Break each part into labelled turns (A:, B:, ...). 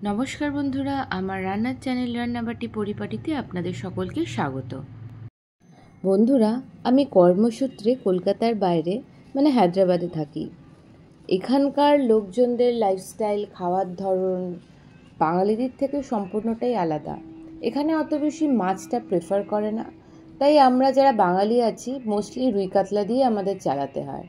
A: নমস্কার বন্ধুরা, আমার রান্নার চ্যানেল রান্নাবাটি পরিপাটিতে আপনাদের সকলকে স্বাগত। বন্ধুরা, আমি কর্মসূত্রে কলকাতার বাইরে হায়দ্রাবাদে থাকি। এখানকার লোকজনদের লাইফস্টাইল, খাওয়ার ধরন বাঙালিদের থেকে সম্পূর্ণটাই আলাদা। এখানে অত বেশি মাছটা প্রেফার করে না, তাই আমরা যারা বাঙালি আছি মোস্টলি রুই কাতলা দিয়ে আমাদের চালাতে হয়।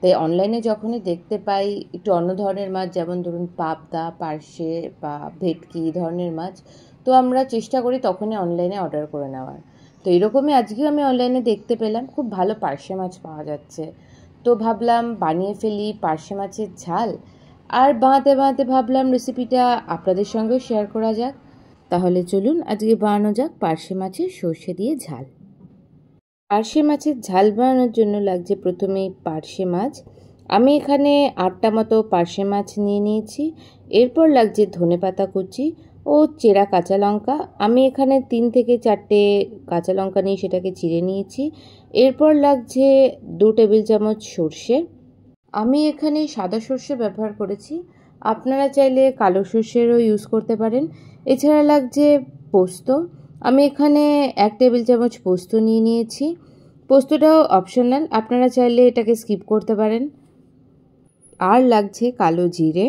A: তাই অনলাইনে যখনই দেখতে পাই একটু অন্য ধরনের মাছ, যেমন ধরুন পাবদা, পার্শে বা ভেটকি ধরনের মাছ, তো আমরা চেষ্টা করি তখনই অনলাইনে অর্ডার করে নেওয়ার। তো এরকমই আজকেও আমি অনলাইনে দেখতে পেলাম খুব ভালো পার্শে মাছ পাওয়া যাচ্ছে। তো ভাবলাম বানিয়ে ফেলি পার্শে মাছের ঝাল, আর বানাতে বানাতে ভাবলাম রেসিপিটা আপনাদের সঙ্গেও শেয়ার করা যাক। তাহলে চলুন আজকে বানানো যাক পার্শে মাছের সর্ষে দিয়ে ঝাল। পার্শে মাছের ঝাল বানানোর জন্য লাগছে প্রথমেই পার্শে মাছ। আমি এখানে 8টা মতো পার্শে মাছ নিয়ে নিয়েছি। এরপর লাগছে ধনেপাতা কুচি ও চেরা কাঁচা লঙ্কা। আমি এখানে 3 থেকে 4টে কাঁচা লঙ্কা নিয়ে সেটাকে চিড়ে নিয়েছি। এরপর লাগছে 2 টেবিল চামচ সর্ষে। আমি এখানে সাদা সর্ষে ব্যবহার করেছি, আপনারা চাইলে কালো সর্ষেরও ইউজ করতে পারেন। এছাড়া লাগছে পোস্ত। আমি এখানে 1 টেবিল চামচ পোস্ত নিয়ে নিয়েছি। পোস্তটাও অপশনাল, আপনারা চাইলে এটাকে স্কিপ করতে পারেন। আর লাগছে কালো জিরে,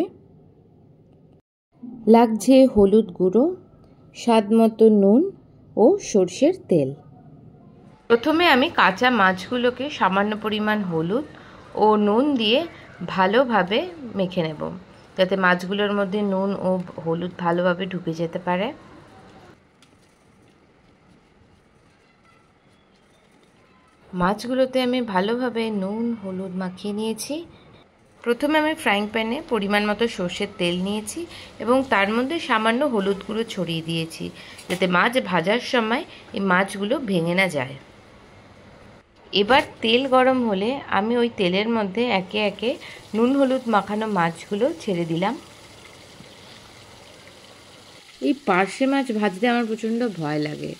A: লাগছে হলুদ গুঁড়ো, স্বাদ মতো নুন ও সর্ষের তেল। প্রথমে আমি কাঁচা মাছগুলোকে সামান্য পরিমাণ হলুদ ও নুন দিয়ে ভালোভাবে মেখে নেব, যাতে মাছগুলোর মধ্যে নুন ও হলুদ ভালোভাবে ঢুকে যেতে পারে। মাছগুলোতে আমি ভালোভাবে নুন হলুদ মাখিয়ে নিয়েছি। প্রথমে আমি ফ্রাইং প্যানে পরিমাণ মতো সর্ষের তেল নিয়েছি এবং তার মধ্যে সামান্য হলুদ গুঁড়ো ছড়িয়ে দিয়েছি, যাতে মাছ ভাজার সময় এই মাছগুলো ভেঙে না যায়। এবার তেল গরম হলে আমি ওই তেলের মধ্যে একে একে নুন হলুদ মাখানো মাছগুলো ছেড়ে দিলাম। এই পার্শে মাছ ভাজতে আমার প্রচণ্ড ভয় লাগে।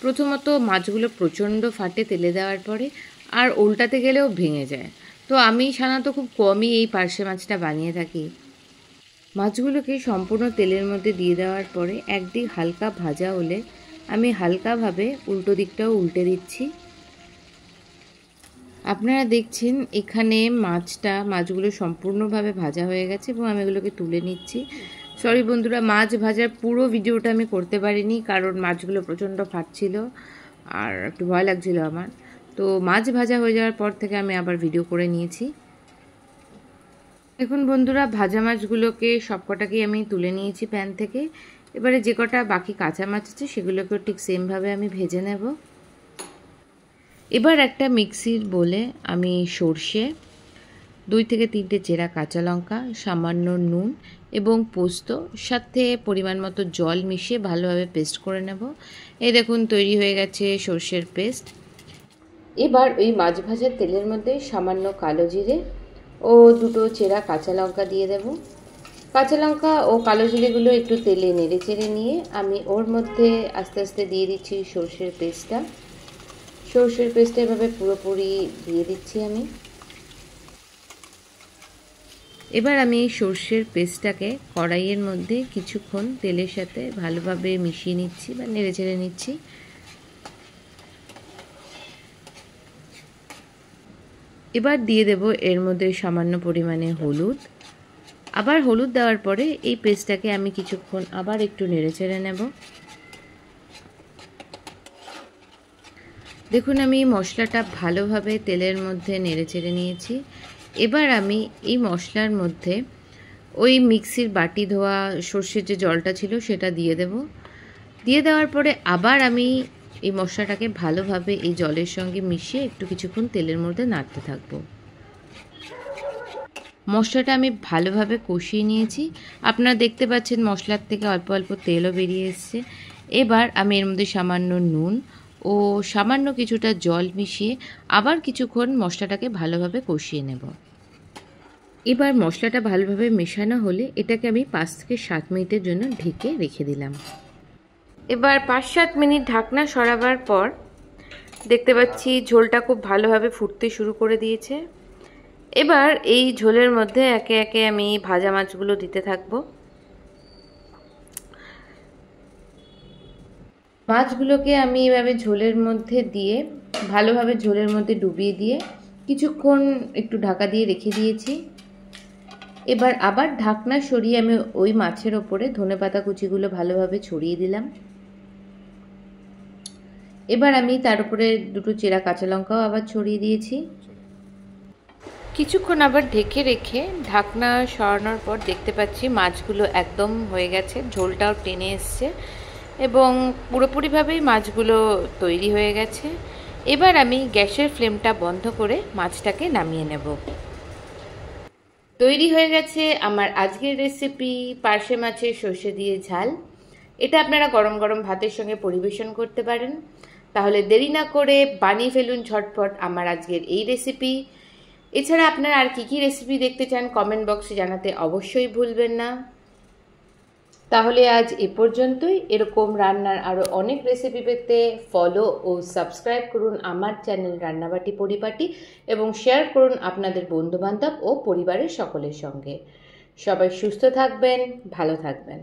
A: প্রথমত মাছগুলো প্রচণ্ড ফাটে তেলে দেওয়ার পরে, আর উল্টাতে গেলেও ভেঙে যায়। তো আমি সাধারণত খুব কমই এই পার্শে মাছটা বানিয়ে থাকি। মাছগুলোকে সম্পূর্ণ তেলের মধ্যে দিয়ে দেওয়ার পরে একদিক হালকা ভাজা হলে আমি হালকাভাবে উল্টো দিকটাও উল্টে দিচ্ছি। আপনারা দেখছেন এখানে মাছগুলো সম্পূর্ণভাবে ভাজা হয়ে গেছে এবং আমি এগুলোকে তুলে নিচ্ছি। সরি বন্ধুরা, মাছ ভাজার পুরো ভিডিওটা আমি করতে পারিনি, কারণ মাছগুলো প্রচণ্ড ফাটছিল আর একটু ভয় লাগছিল আমার। তো মাছ ভাজা হয়ে যাওয়ার পর থেকে আমি আবার ভিডিও করে নিয়েছি। দেখুন বন্ধুরা, ভাজা মাছগুলোকে সবকটাকেই আমি তুলে নিয়েছি প্যান থেকে। এবারে যে কটা বাকি কাঁচা মাছ আছে সেগুলোকেও ঠিক সেমভাবে আমি ভেজে নেব। এবার একটা মিক্সির বোলে আমি সর্ষে, 2 থেকে 3টে চেরা কাঁচা লঙ্কা, সামান্য নুন এবং পোস্ত, সাথে পরিমাণ মতো জল মিশিয়ে ভালোভাবে পেস্ট করে নেব। এই দেখুন তৈরি হয়ে গেছে সর্ষের পেস্ট। এবার ওই মাছ ভাজার তেলের মধ্যে সামান্য কালো জিরে ও 2টো চেরা কাঁচা লঙ্কা দিয়ে দেব। কাঁচা লঙ্কা ও কালো জিরেগুলো একটু তেলে নেড়ে চেড়ে নিয়ে আমি ওর মধ্যে আস্তে আস্তে দিয়ে দিচ্ছি সর্ষের পেস্টটা। সর্ষের পেস্টটা এভাবে পুরোপুরি দিয়ে দিচ্ছি আমি। এবার আমি এই সর্ষের পেস্টটাকে কড়াইয়ের মধ্যে কিছুক্ষণ তেলের সাথে ভালোভাবে মিশিয়ে নিচ্ছি বা নেড়ে চেড়ে নিচ্ছি। এবার দিয়ে দেব এর মধ্যে সামান্য পরিমাণে হলুদ। আবার হলুদ দেওয়ার পরে এই পেস্টটাকে আমি কিছুক্ষণ আবার একটু নেড়ে চেড়ে নেব। দেখুন আমি মশলাটা ভালোভাবে তেলের মধ্যে নেড়ে চেড়ে নিয়েছি। এবার আমি এই মশলার মধ্যে ওই মিক্সির বাটি ধোয়া সর্ষের যে জলটা ছিল সেটা দিয়ে দেব। দিয়ে দেওয়ার পরে আবার আমি এই মশলাটাকে ভালোভাবে এই জলের সঙ্গে মিশিয়ে একটু কিছুক্ষণ তেলের মধ্যে নাড়তে থাকবো। মশলাটা আমি ভালোভাবে কষিয়ে নিয়েছি। আপনারা দেখতে পাচ্ছেন মশলার থেকে অল্প অল্প তেলও বেরিয়ে এসছে। এবার আমি এর মধ্যে সামান্য নুন ও সামান্য কিছুটা জল মিশিয়ে আবার কিছুক্ষণ মশলাটাকে ভালোভাবে কষিয়ে নেব। এবার মশলাটা ভালোভাবে মেশানো হলে এটাকে আমি 5 থেকে 7 মিনিটের জন্য ঢেকে রেখে দিলাম। এবার 5-7 মিনিট ঢাকনা সরাবার পর দেখতে পাচ্ছি ঝোলটা খুব ভালোভাবে ফুটতে শুরু করে দিয়েছে। এবার এই ঝোলের মধ্যে একে একে আমি ভাজা মাছগুলো দিতে থাকবো। মাছগুলোকে আমি এভাবে ঝোলের মধ্যে দিয়ে ভালোভাবে ঝোলের মধ্যে ডুবিয়ে দিয়ে কিছুক্ষণ একটু ঢাকা দিয়ে রেখে দিয়েছি। এবার আবার ঢাকনা সরিয়ে আমি ওই মাছের ওপরে ধনেপাতা কুচিগুলো ভালোভাবে ছড়িয়ে দিলাম। এবার আমি তার উপরে দুটো চেরা কাঁচা লঙ্কাও আবার ছড়িয়ে দিয়েছি। কিছুক্ষণ আবার ঢেকে রেখে ঢাকনা সরানোর পর দেখতে পাচ্ছি মাছগুলো একদম হয়ে গেছে, ঝোলটাও টেনে এসছে এবং পুরোপুরিভাবেই মাছগুলো তৈরি হয়ে গেছে। এবার আমি গ্যাসের ফ্লেমটা বন্ধ করে মাছটাকে নামিয়ে নেব। তৈরি হয়ে গেছে আমার আজকের রেসিপি পার্শে মাছের সর্ষে দিয়ে ঝাল। এটা আপনারা গরম গরম ভাতের সঙ্গে পরিবেশন করতে পারেন। তাহলে দেরি না করে বানিয়ে ফেলুন ঝটপট আমার আজকের এই রেসিপি। এছাড়া আপনারা আর কি কি রেসিপি দেখতে চান কমেন্ট বক্সে জানাতে অবশ্যই ভুলবেন না। তাহলে আজ এ পর্যন্তই। এরকম রান্নার আরও অনেক রেসিপি পেতে ফলো ও সাবস্ক্রাইব করুন আমার চ্যানেল রান্নাবাটি পরিপাটি এবং শেয়ার করুন আপনাদের বন্ধুবান্ধব ও পরিবারের সকলের সঙ্গে। সবাই সুস্থ থাকবেন, ভালো থাকবেন।